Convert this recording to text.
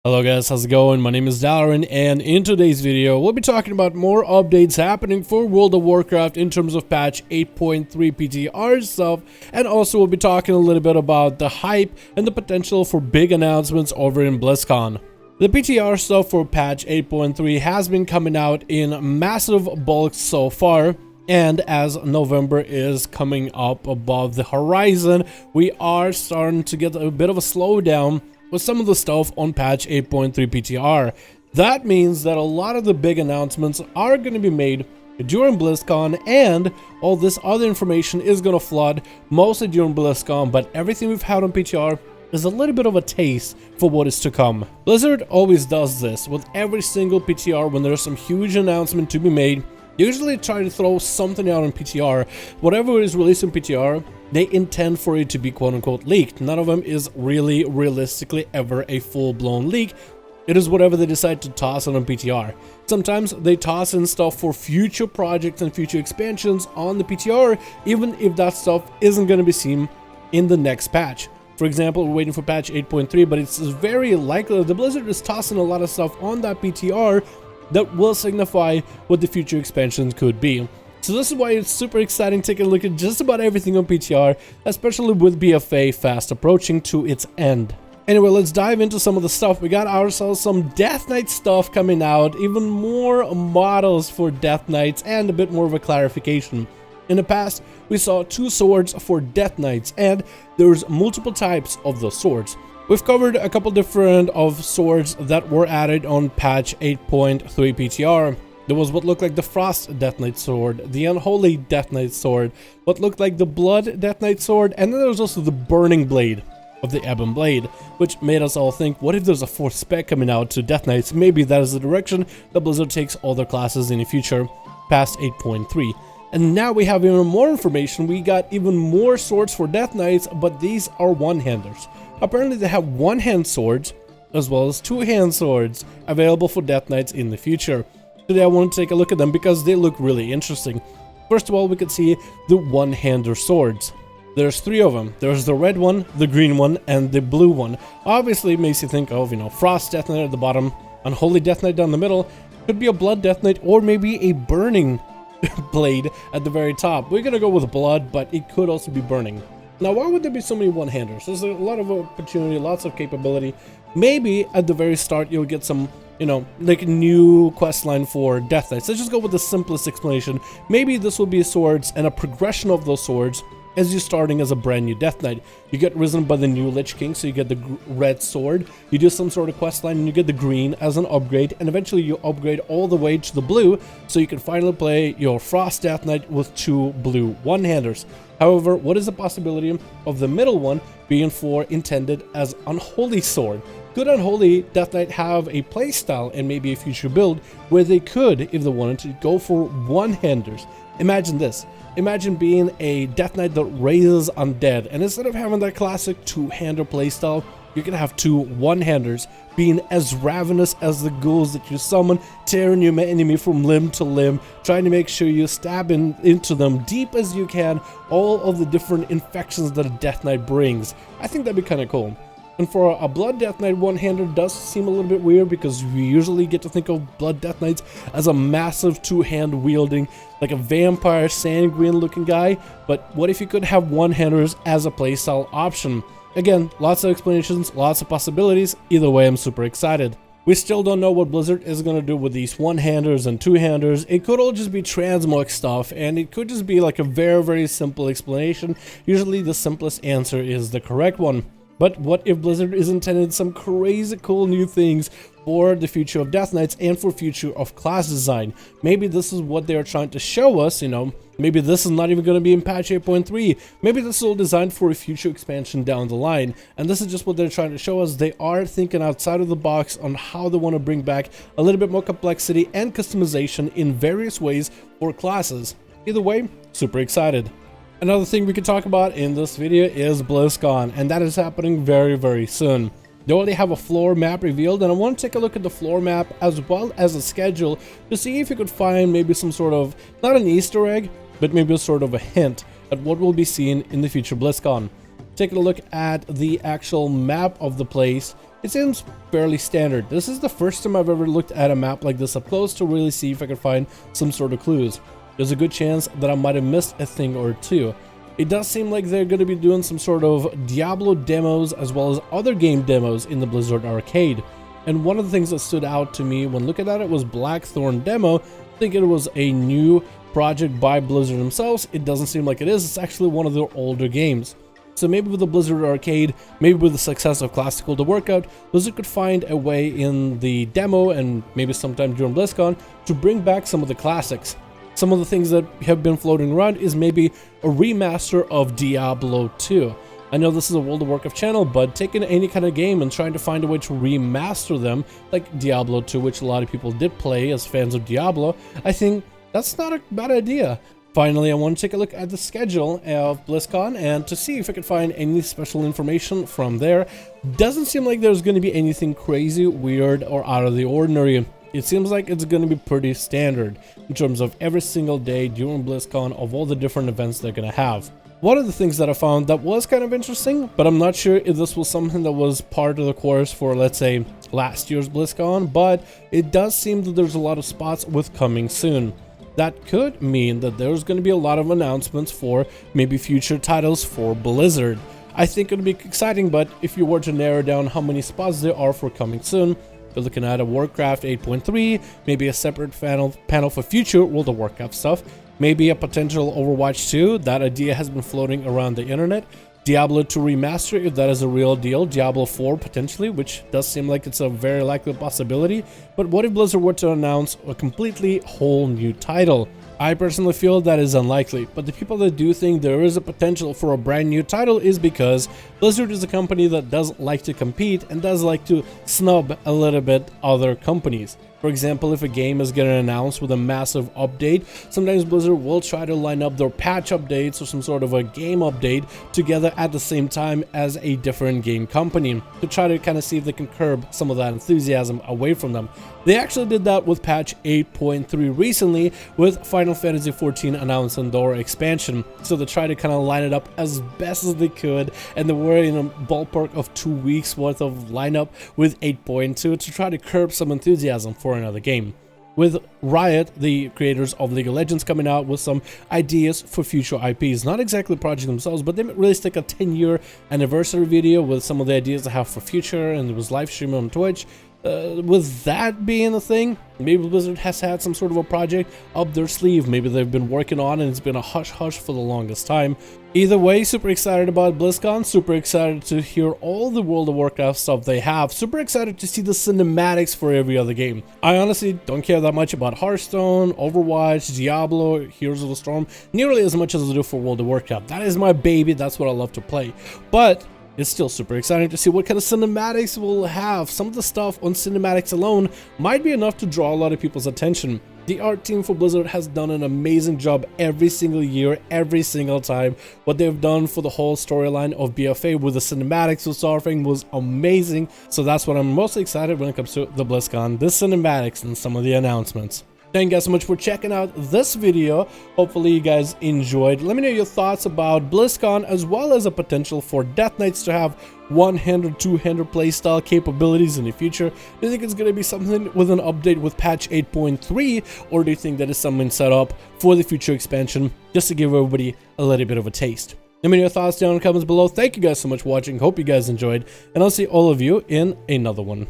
Hello guys, how's it going? My name is Dalaran, and in today's video we'll be talking about more updates happening for World of Warcraft in terms of patch 8.3 PTR stuff, and also we'll be talking a little bit about the hype and the potential for big announcements over in Blizzcon. The PTR stuff for patch 8.3 has been coming out in massive bulks so far, and as November is coming up above the horizon, we are starting to get a bit of a slowdown with some of the stuff on patch 8.3 PTR. That means that a lot of the big announcements are going to be made during BlizzCon, and all this other information is going to flood mostly during BlizzCon, but everything we've had on PTR is a little bit of a taste for what is to come. Blizzard always does this with every single PTR. When there's some huge announcement to be made, usually try to throw something out on PTR. Whatever is released in PTR, they intend for it to be quote-unquote leaked. None of them is really realistically ever a full-blown leak. It is whatever they decide to toss on PTR. Sometimes they toss in stuff for future projects and future expansions on the PTR, even if that stuff isn't going to be seen in the next patch. For example, we're waiting for patch 8.3, but it's very likely that the Blizzard is tossing a lot of stuff on that PTR that will signify what the future expansions could be. So this is why it's super exciting taking a look at just about everything on PTR, especially with BFA fast approaching to its end. Anyway, let's dive into some of the stuff. We got ourselves some Death Knight stuff coming out, even more models for Death Knights, and a bit more of a clarification. In the past, we saw 2 swords for Death Knights, and there's multiple types of those swords. We've covered a couple different of swords that were added on patch 8.3 PTR. There was what looked like the Frost Death Knight sword, the Unholy Death Knight sword, what looked like the Blood Death Knight sword, and then there was also the Burning Blade of the Ebon Blade, which made us all think, what if there's a 4th spec coming out to Death Knights? Maybe that is the direction that Blizzard takes all their classes in the future past 8.3. And now we have even more information. We got even more swords for Death Knights, but these are one-handers. Apparently they have one-hand swords as well as 2-hand swords available for Death Knights in the future. Today I want to take a look at them because they look really interesting. First of all, we can see the one-hander swords. There's 3 of them. There's the red one, the green one, and the blue one. Obviously it makes you think of, Frost Death Knight at the bottom, Unholy Death Knight down the middle, could be a Blood Death Knight, or maybe a Burning Blade at the very top. We're gonna go with Blood, but it could also be Burning. Now, why would there be so many one-handers? There's a lot of opportunity, lots of capability. Maybe at the very start you'll get some, like new questline for Death Knights. Let's just go with the simplest explanation. Maybe this will be swords and a progression of those swords as you're starting as a brand new Death Knight. You get risen by the new Lich King, so you get the red sword. You do some sort of questline and you get the green as an upgrade, and eventually you upgrade all the way to the blue, so you can finally play your Frost Death Knight with 2 blue one-handers. However, what is the possibility of the middle one being intended as Unholy Sword? Could Unholy Death Knight have a playstyle and maybe a future build where they could, if they wanted to, go for one-handers? Imagine this. Imagine being a Death Knight that raises undead, and instead of having that classic 2-hander playstyle, you can have 2 one-handers being as ravenous as the ghouls that you summon, tearing your enemy from limb to limb, trying to make sure you stab into them deep as you can, all of the different infections that a Death Knight brings. I think that'd be kind of cool. And for a Blood Death Knight one-hander does seem a little bit weird, because we usually get to think of Blood Death Knights as a massive 2-hand wielding, like a vampire sanguine looking guy. But what if you could have one-handers as a playstyle option? Again, lots of explanations, lots of possibilities. Either way, I'm super excited. We still don't know what Blizzard is going to do with these one-handers and 2-handers. It could all just be transmog stuff, and it could just be like a very, very simple explanation. Usually the simplest answer is the correct one. But what if Blizzard is intending some crazy cool new things for the future of Death Knights and for future of class design? Maybe this is what they are trying to show us, Maybe this is not even going to be in patch 8.3. Maybe this is all designed for a future expansion down the line. And this is just what they're trying to show us. They are thinking outside of the box on how they want to bring back a little bit more complexity and customization in various ways for classes. Either way, super excited. Another thing we could talk about in this video is BlizzCon, and that is happening very, very soon. They already have a floor map revealed, and I want to take a look at the floor map as well as a schedule to see if you could find maybe some sort of, not an Easter egg, but maybe a sort of a hint at what we'll be seeing in the future BlizzCon. Taking a look at the actual map of the place, it seems fairly standard. This is the first time I've ever looked at a map like this up close to really see if I could find some sort of clues. There's a good chance that I might have missed a thing or two. It does seem like they're going to be doing some sort of Diablo demos as well as other game demos in the Blizzard arcade. And one of the things that stood out to me when looking at it was Blackthorn demo, thinking it was a new project by Blizzard themselves. It doesn't seem like it is. It's actually one of their older games. So maybe with the Blizzard arcade, maybe with the success of Classical the Workout, Blizzard could find a way in the demo and maybe sometime during BlizzCon to bring back some of the classics. Some of the things that have been floating around is maybe a remaster of Diablo 2. I know this is a World of Warcraft channel, but taking any kind of game and trying to find a way to remaster them, like Diablo 2, which a lot of people did play as fans of Diablo, I think that's not a bad idea. Finally, I want to take a look at the schedule of BlizzCon and to see if I can find any special information from there. Doesn't seem like there's going to be anything crazy, weird, or out of the ordinary. It seems like it's going to be pretty standard in terms of every single day during BlizzCon of all the different events they're going to have. One of the things that I found that was kind of interesting, but I'm not sure if this was something that was part of the course for, let's say, last year's BlizzCon, but it does seem that there's a lot of spots with coming soon. That could mean that there's going to be a lot of announcements for maybe future titles for Blizzard. I think it would be exciting, but if you were to narrow down how many spots there are for coming soon, you're looking at a Warcraft 8.3, maybe a separate panel for future World of Warcraft stuff, maybe a potential Overwatch 2, that idea has been floating around the internet, Diablo 2 remaster, if that is a real deal, Diablo 4 potentially, which does seem like it's a very likely possibility, but what if Blizzard were to announce a completely whole new title? I personally feel that is unlikely, but the people that do think there is a potential for a brand new title is because Blizzard is a company that does like to compete and does like to snub a little bit other companies. For example, if a game is getting announced with a massive update, sometimes Blizzard will try to line up their patch updates or some sort of a game update together at the same time as a different game company to try to kind of see if they can curb some of that enthusiasm away from them. They actually did that with patch 8.3 recently with Final Fantasy XIV announcing their expansion. So they tried to kind of line it up as best as they could, and they were in a ballpark of 2 weeks worth of lineup with 8.2 to try to curb some enthusiasm for another game. With Riot, the creators of League of Legends, coming out with some ideas for future IPs. Not exactly the project themselves, but they released like a 10-year anniversary video with some of the ideas they have for future, and it was live streamed on Twitch. With that being a thing, maybe Blizzard has had some sort of a project up their sleeve. Maybe they've been working on and it's been a hush-hush for the longest time. Either way, super excited about BlizzCon, super excited to hear all the World of Warcraft stuff they have, super excited to see the cinematics for every other game. I honestly don't care that much about Hearthstone, Overwatch, Diablo, Heroes of the Storm, nearly as much as I do for World of Warcraft. That is my baby, that's what I love to play. But it's still super exciting to see what kind of cinematics we'll have. Some of the stuff on cinematics alone might be enough to draw a lot of people's attention. The art team for Blizzard has done an amazing job every single year, every single time. What they've done for the whole storyline of BFA with the cinematics with Starfang was amazing. So that's what I'm mostly excited when it comes to the BlizzCon, the cinematics and some of the announcements. Thank you guys so much for checking out this video. Hopefully you guys enjoyed. Let me know your thoughts about BlizzCon as well as a potential for Death Knights to have one-handed, two-handed playstyle capabilities in the future. Do you think it's going to be something with an update with patch 8.3, or do you think that is something set up for the future expansion just to give everybody a little bit of a taste? Let me know your thoughts down in the comments below. Thank you guys so much for watching. Hope you guys enjoyed, and I'll see all of you in another one.